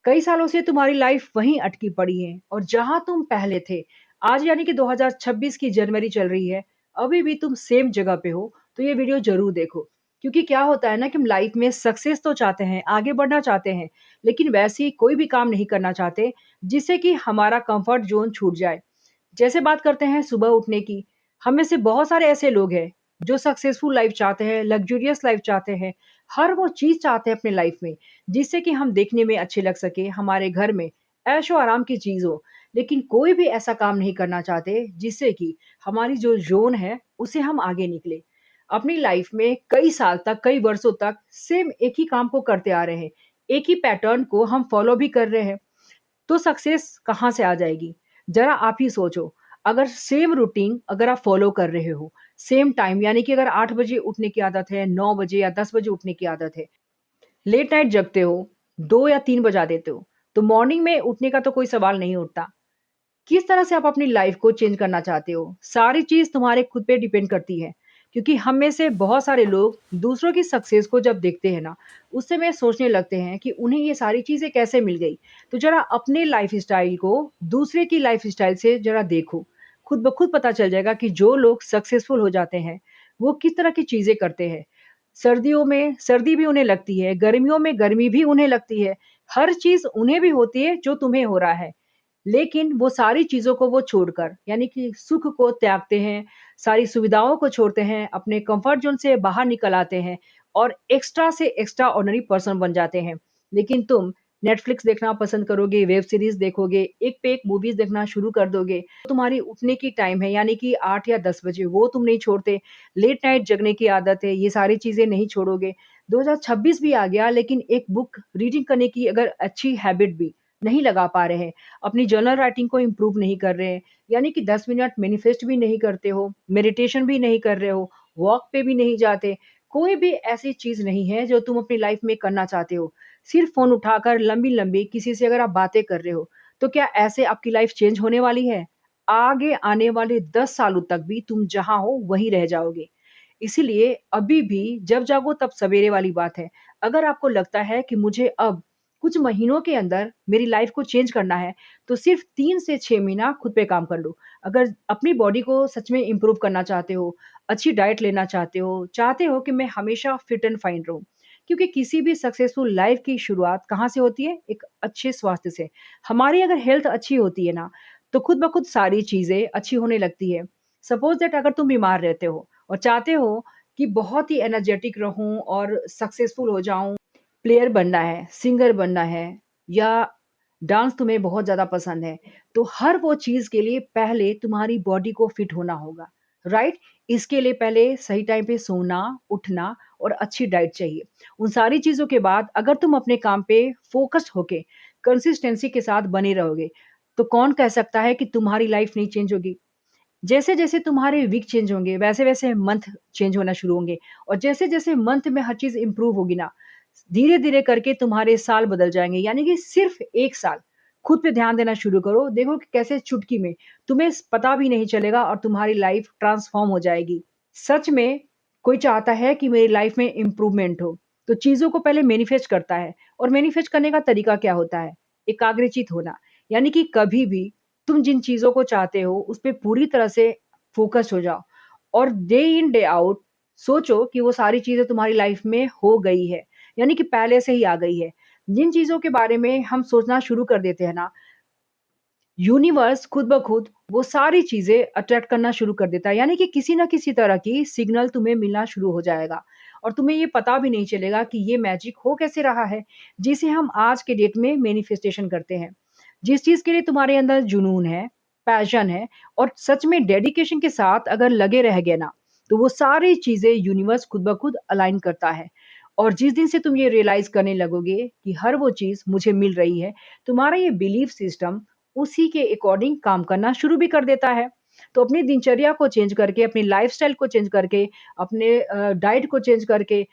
कई सालों से तुम्हारी लाइफ वहीं अटकी पड़ी है और जहां तुम पहले थे, आज यानी कि 2026 की जनवरी चल रही है, अभी भी तुम सेम जगह पे हो। तो ये वीडियो जरूर देखो, क्योंकि क्या होता है ना कि हम लाइफ में सक्सेस तो चाहते हैं, आगे बढ़ना चाहते हैं, लेकिन वैसे ही कोई भी काम नहीं करना चाहते जिससे कि हमारा कंफर्ट जोन छूट जाए। जैसे बात करते हैं सुबह उठने की, हम में से बहुत सारे ऐसे लोग हैं जो सक्सेसफुल लाइफ चाहते हैं, लग्जूरियस लाइफ चाहते हैं, हर वो चीज चाहते हैं अपने लाइफ में जिससे कि हम देखने में अच्छे लग सके, हमारे घर में ऐशो आराम की चीज हो। लेकिन कोई भी ऐसा काम नहीं करना चाहते जिससे कि हमारी जो जोन है उसे हम आगे निकले। अपनी लाइफ में कई साल तक, कई वर्षों तक सेम एक ही काम को करते आ रहे हैं, एक ही पैटर्न को हम फॉलो भी कर रहे हैं, तो सक्सेस कहाँ से आ जाएगी? ज़रा आप ही सोचो। अगर सेम रूटीन अगर आप फ़ॉलो कर रहे हो, सेम टाइम यानी कि अगर 8 बजे उठने की आदत है, 9 बजे या 10 बजे उठने की आदत है, लेट नाइट जगते हो, 2 या 3 बजा देते हो, तो मॉर्निंग में उठने का तो कोई सवाल नहीं उठता। किस तरह से आप अपनी लाइफ को चेंज करना चाहते हो? सारी चीज़ तुम्हारे खुद पे डिपेंड करती है। क्योंकि हम में से बहुत सारे लोग दूसरों की सक्सेस को जब देखते हैं ना, उस समय सोचने लगते हैं कि उन्हें ये सारी चीज़ें कैसे मिल गई? तो ज़रा अपने लाइफ़स्टाइल को दूसरे की लाइफ़स्टाइल से ज़रा देखो। खुद ब खुद पता चल जाएगा कि जो लोग सक्सेसफुल हो जाते हैं, वो किस तरह की चीज़ें करते हैं। सर्दियों में सर्दी भी उन्हें लगती है, गर्मियों में गर्मी भी उन्हें लगती है। हर चीज़ उन्हें भी होती है जो तुम्हें हो रहा है। लेकिन वो सारी चीज़ों को वो छोड़कर यानी कि सुख को त्यागते हैं, सारी सुविधाओं को छोड़ते हैं, अपने कम्फर्ट ज़ोन से बाहर निकल आते हैं और एक्स्ट्रा से एक्स्ट्रा ऑर्डिनरी पर्सन बन जाते हैं। लेकिन तुम नेटफ्लिक्स देखना पसंद करोगे, वेब सीरीज़ देखोगे, एक पे एक मूवीज़ देखना शुरू कर दोगे। तुम्हारी उठने की टाइम है यानी कि 8 या 10 बजे, वो तुम नहीं छोड़ते। लेट नाइट जगने की आदत है, ये सारी चीज़ें नहीं छोड़ोगे। 2026 भी आ गया, लेकिन एक बुक रीडिंग करने की अगर अच्छी हैबिट भी नहीं लगा पा रहे हैं, अपनी जर्नल राइटिंग को इम्प्रूव नहीं कर रहे हैं, यानी कि 10 मिनट मैनिफेस्ट भी नहीं करते हो, मेडिटेशन भी नहीं कर रहे हो, वॉक पे भी नहीं जाते, कोई भी ऐसी चीज़ नहीं है जो तुम अपनी लाइफ में करना चाहते हो। सिर्फ़ फ़ोन उठाकर लंबी-लंबी किसी से अगर आप बातें कर रहे हो, तो क्या ऐसे आपकी लाइफ चेंज होने वाली है? आगे आने वाले 10 सालों तक भी तुम जहाँ हो वहीं रह जाओगे। इसीलिए अभी भी जब जागो तब सवेरे वाली बात है। अगर आपको लगता है कि मुझे अब कुछ महीनों के अंदर मेरी लाइफ को चेंज करना है, तो सिर्फ़ 3 से 6 महीना खुद पे काम कर लो। अगर अपनी बॉडी को सच में इम्प्रूव करना चाहते हो, अच्छी डाइट लेना चाहते हो कि मैं हमेशा फिट एंड फाइन रहूँ। क्योंकि किसी भी सक्सेसफुल लाइफ की शुरुआत कहाँ से होती है? एक अच्छे स्वास्थ्य से। हमारी अगर हेल्थ अच्छी होती है ना, तो खुद ब खुद सारी चीज़ें अच्छी होने लगती है। सपोज़ दैट अगर तुम बीमार रहते हो और चाहते हो कि बहुत ही एनर्जेटिक रहूँ और सक्सेसफुल हो जाऊँ, प्लेयर बनना है, सिंगर बनना है या डांस तुम्हें बहुत ज़्यादा पसंद है, तो हर वो चीज़ के लिए पहले तुम्हारी बॉडी को फिट होना होगा, राइट? इसके लिए पहले सही टाइम पे सोना, उठना और अच्छी डाइट चाहिए। उन सारी चीज़ों के बाद अगर तुम अपने काम पे फ़ोकस्ड होके कंसिस्टेंसी के साथ बने रहोगे, तो कौन कह सकता है कि तुम्हारी लाइफ़ नहीं चेंज होगी? जैसे-जैसे तुम्हारे वीक चेंज होंगे, वैसे-वैसे मंथ चेंज होना शुरू होंगे और जैसे-जैसे मंथ में हर चीज़ इम्प्रूव होगी ना, धीरे-धीरे करके तुम्हारे साल बदल जाएँगे, यानी कि सिर्फ़ 1 साल। खुद पे ध्यान देना शुरू करो, देखो कि कैसे चुटकी में तुम्हें पता भी नहीं चलेगा और तुम्हारी लाइफ़ ट्रांसफ़ॉर्म हो जाएगी। सच में कोई चाहता है कि मेरी लाइफ़ में इम्प्रूवमेंट हो, तो चीज़ों को पहले मैनिफेस्ट करता है और मैनिफेस्ट करने का तरीका क्या होता है? एकाग्रचित होना, यानी कि कभी भी तुम जिन चीज़ों को चाहते हो, उस पे पूरी तरह से फ़ोकस हो जाओ और डे इन डे आउट सोचो कि वो सारी चीज़ें तुम्हारी लाइफ़ में हो गई है, यानी कि पहले से ही आ गई है। जिन चीज़ों के बारे में हम सोचना शुरू कर देते हैं ना, यूनिवर्स खुद ब खुद वो सारी चीज़ें अट्रैक्ट करना शुरू कर देता है, यानी कि किसी न किसी तरह की सिग्नल तुम्हें मिलना शुरू हो जाएगा और तुम्हें ये पता भी नहीं चलेगा कि ये मैजिक हो कैसे रहा है, जिसे हम आज के डेट में मैनिफेस्टेशन करते हैं। जिस चीज़ के लिए तुम्हारे अंदर जुनून है, पैशन है और सच में डेडिकेशन के साथ अगर लगे रह गए ना, तो वो सारी चीज़ें यूनिवर्स खुद ब खुद अलाइन करता है। और जिस दिन से तुम ये रियलाइज़ करने लगोगे कि हर वो चीज़ मुझे मिल रही है, तुम्हारा ये बिलीफ सिस्टम उसी के अकॉर्डिंग काम करना शुरू भी कर देता है। तो अपनी दिनचर्या को चेंज करके, अपनी लाइफ़स्टाइल को चेंज करके, अपने डाइट को चेंज करके,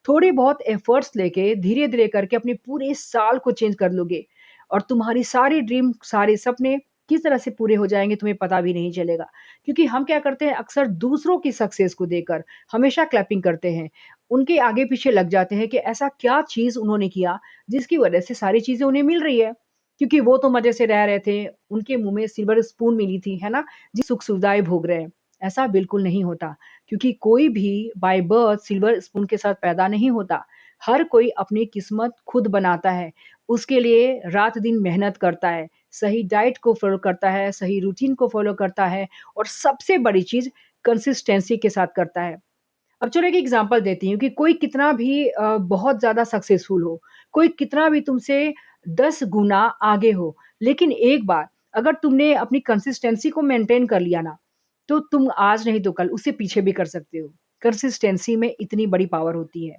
थोड़ी बहुत एफर्ट्स लेके, धीरे-धीरे करके अपने पूरे साल को चेंज कर लोगे और तुम्हारी सारी ड्रीम, सारे सपने किस तरह से पूरे हो जाएँगे तुम्हें पता भी नहीं चलेगा। क्योंकि हम क्या करते हैं अक्सर दूसरों की सक्सेस को देखकर हमेशा क्लैपिंग करते हैं। उनके आगे-पीछे लग जाते हैं कि ऐसा क्या चीज़ उन्होंने किया जिसकी वज़ह से सारी चीज़ें उन्हें मिल रही है। क्योंकि वो तो मज़े से रह रहे थे, उनके मुँह में सिल्वर स्पून मिली थी, है ना? जी सुख-सुविधाएँ भोग रहे हैं। ऐसा बिल्कुल नहीं होता क्योंकि कोई भी बाय बर्थ सिल्वर स्पून के साथ पैदा नहीं होता। हर कोई अपनी किस्मत खुद बनाता है। उसके लिए रात-दिन मेहनत करता है, सही डाइट को फ़ॉलो करता है, सही रूटीन को फ़ॉलो करता है और सबसे बड़ी चीज़ कंसिस्टेंसी के साथ करता है। अब चलो एक एग्ज़ाम्पल देती हूँ कि कोई कितना भी बहुत ज़्यादा सक्सेसफुल हो, कोई कितना भी तुमसे 10 गुना आगे हो, लेकिन एक बार अगर तुमने अपनी कंसिस्टेंसी को मेंटेन कर लिया ना, तो तुम आज नहीं तो कल उससे पीछे भी कर सकते हो। कंसिस्टेंसी में इतनी बड़ी पावर होती है।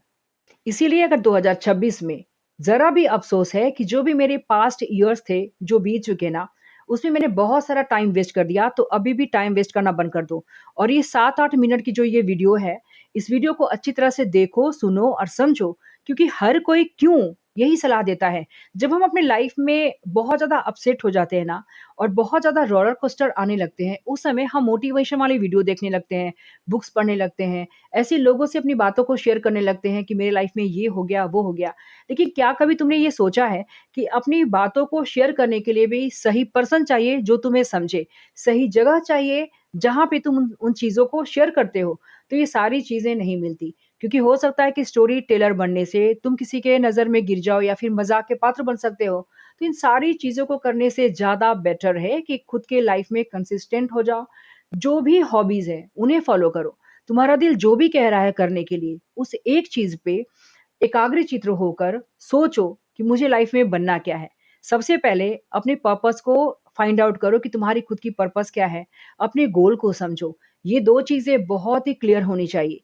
इसीलिए अगर 2026 में ज़रा भी अफ़सोस है कि जो भी मेरे पास्ट इयर्स थे, जो बीत चुके ना, उसमें मैंने बहुत सारा टाइम वेस्ट कर दिया, तो अभी भी टाइम वेस्ट करना बंद कर दो। और ये 7-8 मिनट की जो ये वीडियो है, इस वीडियो को अच्छी तरह से देखो, सुनो और समझो क्योंकि हर कोई क्यों यही सलाह देता है। जब हम अपनी लाइफ़ में बहुत ज़्यादा अपसेट हो जाते हैं ना और बहुत ज़्यादा रोलर कोस्टर आने लगते हैं, उस समय हम मोटिवेशन वाली वीडियो देखने लगते हैं, बुक्स पढ़ने लगते हैं, ऐसे लोगों से अपनी बातों को शेयर करने लगते हैं कि मेरे लाइफ में ये हो गया, वो हो गया। लेकिन क्या कभी तुमने ये सोचा है कि अपनी बातों को शेयर करने के लिए भी सही पर्सन चाहिए जो तुम्हें समझे, सही जगह चाहिए जहाँ पे तुम उन चीज़ों को शेयर करते हो। तो ये सारी चीज़ें नहीं मिलती क्योंकि हो सकता है कि स्टोरी टेलर बनने से तुम किसी के नज़र में गिर जाओ या फिर मज़ाक के पात्र बन सकते हो। तो इन सारी चीज़ों को करने से ज़्यादा बेटर है कि खुद के लाइफ में कंसिस्टेंट हो जाओ। जो भी हॉबीज़ हैं, उन्हें फ़ॉलो करो। तुम्हारा दिल जो भी कह रहा है करने के लिए, उस एक चीज़ पे एकाग्रचित्त होकर सोचो कि मुझे लाइफ में बनना क्या है। सबसे पहले अपने पर्पस को फाइंड आउट करो कि तुम्हारी खुद की पर्पस क्या है। अपने गोल को समझो। ये 2 चीज़ें बहुत ही क्लियर होनी चाहिए।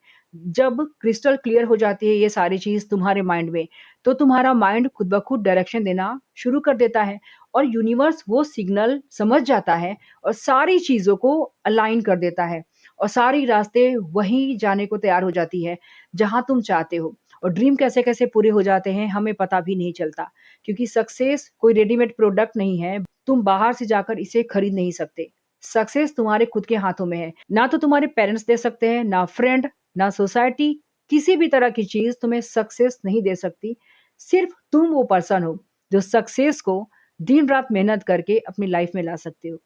जब क्रिस्टल क्लियर हो जाती है ये सारी चीज़ तुम्हारे माइंड में, तो तुम्हारा माइंड खुद ब खुद डायरेक्शन देना शुरू कर देता है और यूनिवर्स वो सिग्नल समझ जाता है और सारी चीज़ों को अलाइन कर देता है और सारी रास्ते वहीं जाने को तैयार हो जाती है, जहाँ तुम चाहते हो। और ड्रीम कैसे-कैसे पूरे हो जाते हैं हमें पता भी नहीं चलता क्योंकि सक्सेस कोई रेडीमेड प्रोडक्ट नहीं है, तुम बाहर से जाकर इसे खरीद नहीं सकते। सक्सेस तुम्हारे खुद के हाथों में है, ना तो तुम्हारे पेरेंट्स दे सकते हैं, ना फ्रेंड, ना सोसाइटी, किसी भी तरह की चीज़ तुम्हें सक्सेस नहीं दे सकती। सिर्फ तुम वो पर्सन हो जो सक्सेस को दिन-रात मेहनत करके अपनी लाइफ में ला सकते हो।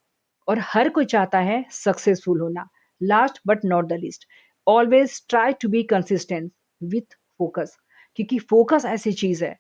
और हर कोई चाहता है सक्सेसफुल होना। Last but not the least, always try to be consistent with focus क्योंकि फोकस ऐसी चीज है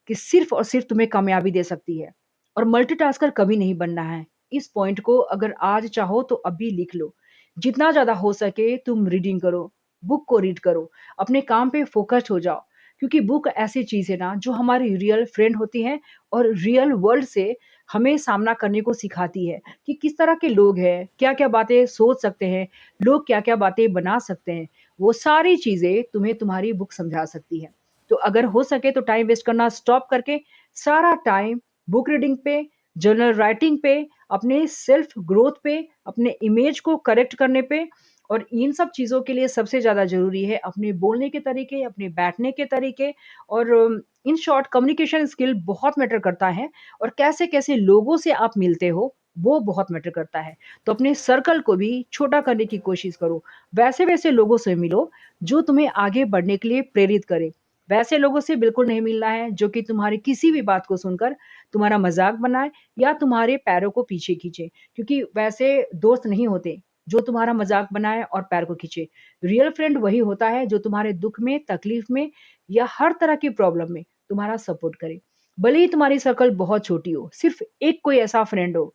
कि सिर्फ और सिर्फ तुम्हें कामयाबी दे सकती है और मल्टीटास्कर कभी नहीं बनना है। इस पॉइंट को अगर आज चाहो तो अभी लिख लो। जितना ज्यादा हो सके तुम रीडिंग करो, बुक को रीड करो, अपने काम पे फोकस्ड हो जाओ क्योंकि बुक ऐसी चीज है ना जो हमारी रियल फ्रेंड होती है और रियल वर्ल्ड से हमें सामना करने को सिखाती है कि किस तरह के लोग हैं, क्या-क्या बातें सोच सकते हैं, लोग क्या-क्या बातें बना सकते हैं। वो सारी चीज़ें तुम्हें तुम्हारी बुक समझा सकती है। तो अगर हो सके तो टाइम वेस्ट करना स्टॉप करके सारा टाइम बुक रीडिंग पे, जर्नल राइटिंग पे, अपने सेल्फ ग्रोथ पे, अपने इमेज को करेक्ट करने पे और इन सब चीज़ों के लिए सबसे ज़्यादा ज़रूरी है अपने बोलने के तरीके, अपने बैठने के तरीके और इन शॉर्ट कम्युनिकेशन स्किल बहुत मैटर करता है और कैसे-कैसे लोगों से आप मिलते हो, वो बहुत मैटर करता है। तो अपने सर्कल को भी छोटा करने की कोशिश करो। वैसे-वैसे लोगों से मिलो, जो तुम्हें आगे बढ़ने के लिए प्रेरित करें। वैसे लोगों से बिल्कुल नहीं मिलना है, जो कि तुम्हारी किसी भी बात को सुनकर तुम्हारा मज़ाक बनाए या तुम्हारे पैरों को पीछे खींचे, क्योंकि वैसे दोस्त नहीं होते, जो तुम्हारा मज़ाक बनाए और पैर को खींचे। रियल फ्रेंड वही होता है, जो तुम्हारे दुःख में, तकलीफ में या हर तरह की प्रॉब्लम में तुम्हारा सपोर्ट करे। भले ही तुम्हारी सर्कल बहुत छोटी हो, सिर्फ एक कोई ऐसा फ्रेंड हो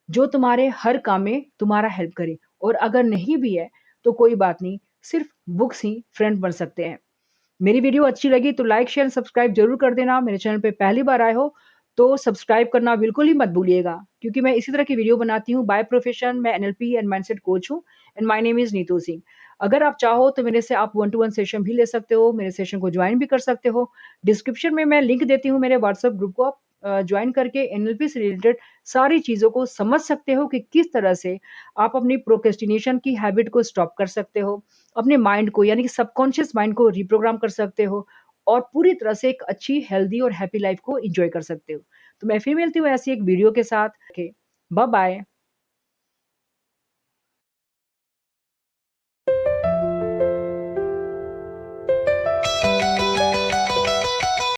जो तुम्हारे हर काम में तुम्हारा हेल्प करे और अगर नहीं भी है तो कोई बात नहीं, सिर्फ बुक्स ही फ्रेंड बन सकते हैं। मेरी वीडियो अच्छी लगी तो लाइक शेयर सब्सक्राइब जरूर कर देना। मेरे चैनल पे पहली बार आए हो तो सब्सक्राइब करना बिल्कुल ही मत भूलिएगा क्योंकि मैं इसी तरह की वीडियो बनाती हूँ। बाय प्रोफेशन मैं एनएलपी एंड माइंडसेट कोच हूँ and my name is Neetu Singh. अगर आप चाहो तो मेरे से आप वन टू वन सेशन भी ले सकते हो, मेरे सेशन को ज्वाइन भी कर सकते हो। डिस्क्रिप्शन में मैं लिंक देती हूँ मेरे व्हाट्सएप ग्रुप को, आप ज्वाइन करके एनएलपी से रिलेटेड सारी चीज़ों को समझ सकते हो कि किस तरह से आप अपनी प्रोक्रेस्टिनेशन की हैबिट को स्टॉप कर सकते हो, अपने माइंड को यानी कि सबकॉन्शियस माइंड को रिप्रोग्राम कर सकते हो और पूरी तरह से एक अच्छी हेल्दी और हैप्पी लाइफ को एंजॉय कर सकते हो। तो मैं फिर मिलती हूँ ऐसी एक वीडियो के साथ। Bye bye.